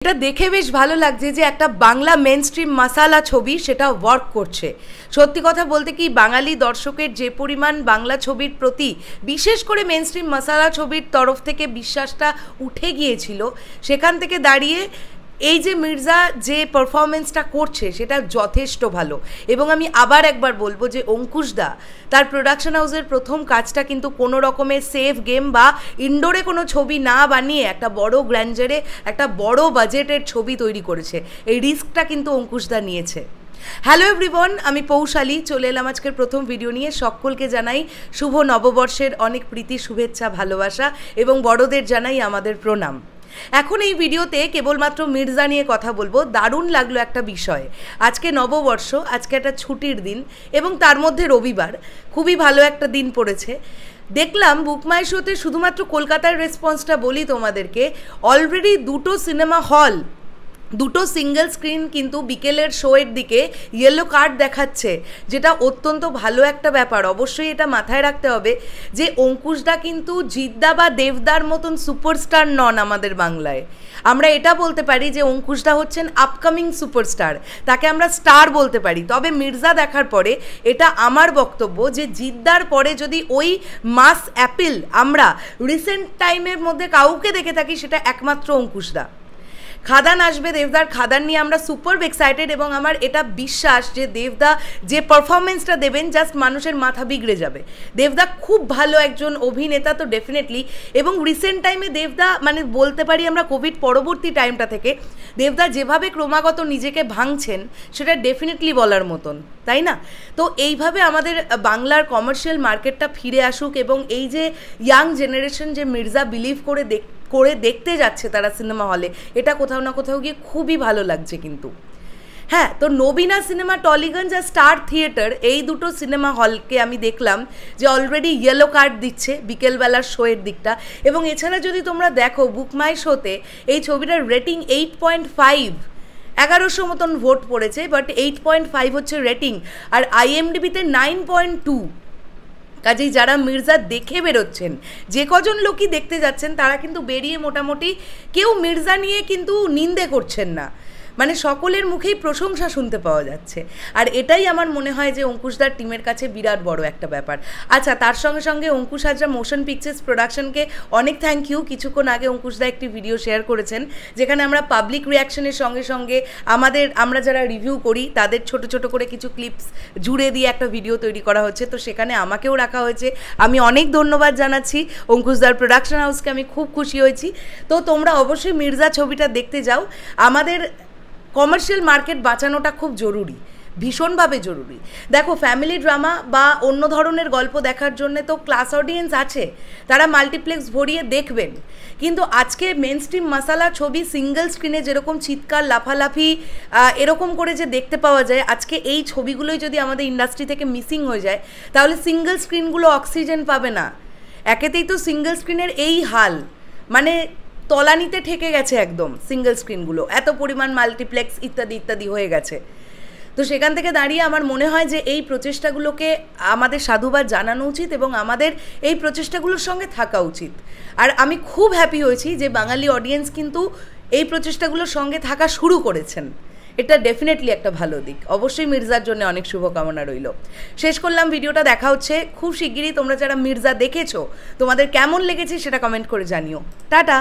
এটা দেখে বেশ ভালো লাগছে যে একটা বাংলা মেনস্ট্রিম মাসালা ছবি সেটা ওয়ার্ক করছে। সত্যি কথা বলতে কি, বাঙালি দর্শকের যে পরিমাণ বাংলা ছবির প্রতি বিশেষ করে মেনস্ট্রিম মাসালা ছবির তরফ থেকে বিশ্বাসটা উঠে গিয়েছিল, সেখান থেকে দাঁড়িয়ে এই যে মির্জা যে পারফরমেন্সটা করছে সেটা যথেষ্ট ভালো। এবং আমি আবার একবার বলবো যে অঙ্কুশদা তার প্রোডাকশন হাউসের প্রথম কাজটা কিন্তু কোনো রকমের সেফ গেম বা ইনডোরে কোনো ছবি না বানিয়ে একটা বড় গ্র্যান্ডারে একটা বড় বাজেটের ছবি তৈরি করেছে। এই রিস্কটা কিন্তু অঙ্কুশদা নিয়েছে। হ্যালো এভরিওয়ান, আমি পৌশালী চলে এলাম আজকের প্রথম ভিডিও নিয়ে। সকলকে জানাই শুভ নববর্ষের অনেক প্রীতি, শুভেচ্ছা, ভালোবাসা এবং বড়দের জানাই আমাদের প্রণাম। এখন এই ভিডিওতে কেবলমাত্র মির্জা নিয়ে কথা বলবো। দারুণ লাগলো একটা বিষয়, আজকে নববর্ষ, আজকে একটা ছুটির দিন এবং তার মধ্যে রবিবার, খুবই ভালো একটা দিন পড়েছে। দেখলাম বুক মাই শোতে, শুধুমাত্র কলকাতার রেসপন্সটা বলি তোমাদেরকে, অলরেডি দুটো সিনেমা হল, দুটো সিঙ্গেল স্ক্রিন কিন্তু বিকেলের শোয়ের দিকে ইয়েলো কার্ড দেখাচ্ছে, যেটা অত্যন্ত ভালো একটা ব্যাপার। অবশ্যই এটা মাথায় রাখতে হবে যে অঙ্কুশদা কিন্তু জিদ্দা বা দেবদার মতন সুপারস্টার নন আমাদের বাংলায়। আমরা এটা বলতে পারি যে অঙ্কুশদা হচ্ছেন আপকামিং সুপারস্টার, তাকে আমরা স্টার বলতে পারি। তবে মির্জা দেখার পরে এটা আমার বক্তব্য যে জিদ্দার পরে যদি ওই মাস অ্যাপিল আমরা রিসেন্ট টাইমের মধ্যে কাউকে দেখে থাকি সেটা একমাত্র অঙ্কুশদা। খাদান আসবে, দেবদার খাদান নিয়ে আমরা সুপার এক্সাইটেড এবং আমার এটা বিশ্বাস যে দেবদা যে পারফরমেন্সটা দেবেন জাস্ট মানুষের মাথা বিগড়ে যাবে। দেবদা খুব ভালো একজন অভিনেতা তো ডেফিনেটলি, এবং রিসেন্ট টাইমে দেবদা মানে বলতে পারি আমরা কোভিড পরবর্তী টাইমটা থেকে দেবদা যেভাবে ক্রমাগত নিজেকে ভাঙছেন সেটা ডেফিনেটলি বলার মতন, তাই না? তো এইভাবে আমাদের বাংলার কমার্শিয়াল মার্কেটটা ফিরে আসুক এবং এই যে ইয়াং জেনারেশন যে মির্জা বিলিভ করে দেখতে যাচ্ছে তারা সিনেমা হলে, এটা কোথাও না কোথাও গিয়ে খুবই ভালো লাগছে। কিন্তু হ্যাঁ, তো নবীনা সিনেমা, টলিগঞ্জ আর স্টার থিয়েটার, এই দুটো সিনেমা হলকে আমি দেখলাম যে অলরেডি ইয়েলো কার্ড দিচ্ছে বিকেলবেলার শোয়ের দিকটা। এবং এছাড়া যদি তোমরা দেখো বুক মাই শোতে এই ছবিটার রেটিং 8.5, 1100 মতন ভোট পড়েছে, বাট 8.5 হচ্ছে রেটিং, আর IMDb-তে 9.2। কাজেই যারা মির্জা দেখে বেরোচ্ছেন, যে কজন লোকই দেখতে যাচ্ছেন, তারা কিন্তু বেরিয়ে মোটামুটি কেউ মির্জা নিয়ে কিন্তু নিন্দে করছেন না, মানে সকলের মুখেই প্রশংসা শুনতে পাওয়া যাচ্ছে। আর এটাই আমার মনে হয় যে অঙ্কুশদার টিমের কাছে বিরাট বড় একটা ব্যাপার। আচ্ছা, তার সঙ্গে সঙ্গে অঙ্কুশ হাজরা মোশন পিকচার্স প্রোডাকশনকে অনেক থ্যাংক ইউ। কিছুক্ষণ আগে অঙ্কুশদা একটি ভিডিও শেয়ার করেছেন যেখানে আমরা পাবলিক রিয়াকশনের সঙ্গে সঙ্গে আমরা যারা রিভিউ করি তাদের ছোট ছোট করে কিছু ক্লিপস জুড়ে দিয়ে একটা ভিডিও তৈরি করা হচ্ছে, তো সেখানে আমাকেও রাখা হয়েছে। আমি অনেক ধন্যবাদ জানাচ্ছি অঙ্কুশদার প্রোডাকশন হাউসকে, আমি খুব খুশি হয়েছি। তো তোমরা অবশ্যই মির্জা ছবিটা দেখতে যাও। আমাদের কমার্শিয়াল মার্কেট বাঁচানোটা খুব জরুরি, ভীষণভাবে জরুরি। দেখো, ফ্যামিলি ড্রামা বা অন্য ধরনের গল্প দেখার জন্য তো ক্লাস অডিয়েন্স আছে, তারা মাল্টিপ্লেক্স ভরিয়ে দেখবেন। কিন্তু আজকে মেনস্ট্রিম মাসালা ছবি সিঙ্গেল স্ক্রিনে যেরকম চিৎকার, লাফালাফি এরকম করে যে দেখতে পাওয়া যায়, আজকে এই ছবিগুলোই যদি আমাদের ইন্ডাস্ট্রি থেকে মিসিং হয়ে যায় তাহলে সিঙ্গেল স্ক্রিনগুলো অক্সিজেন পাবে না। একেতেই তো সিঙ্গেল স্ক্রিনের এই হাল, মানে তলানিতে ঠেকে গেছে একদম সিঙ্গেল স্ক্রিনগুলো, এত পরিমাণ মাল্টিপ্লেক্স ইত্যাদি ইত্যাদি হয়ে গেছে। তো সেখান থেকে দাঁড়িয়ে আমার মনে হয় যে এই প্রচেষ্টাগুলোকে আমাদের সাধুবাদ জানানো উচিত এবং আমাদের এই প্রচেষ্টাগুলোর সঙ্গে থাকা উচিত। আর আমি খুব হ্যাপি হয়েছি যে বাঙালি অডিয়েন্স কিন্তু এই প্রচেষ্টাগুলোর সঙ্গে থাকা শুরু করেছেন। এটা ডেফিনেটলি একটা ভালো দিক। অবশ্যই মির্জার জন্য অনেক শুভকামনা রইল। শেষ করলাম ভিডিওটা, দেখা হচ্ছে খুব শিগগিরই। তোমরা যারা মির্জা দেখেছো তোমাদের কেমন লেগেছে সেটা কমেন্ট করে জানিও। টাটা।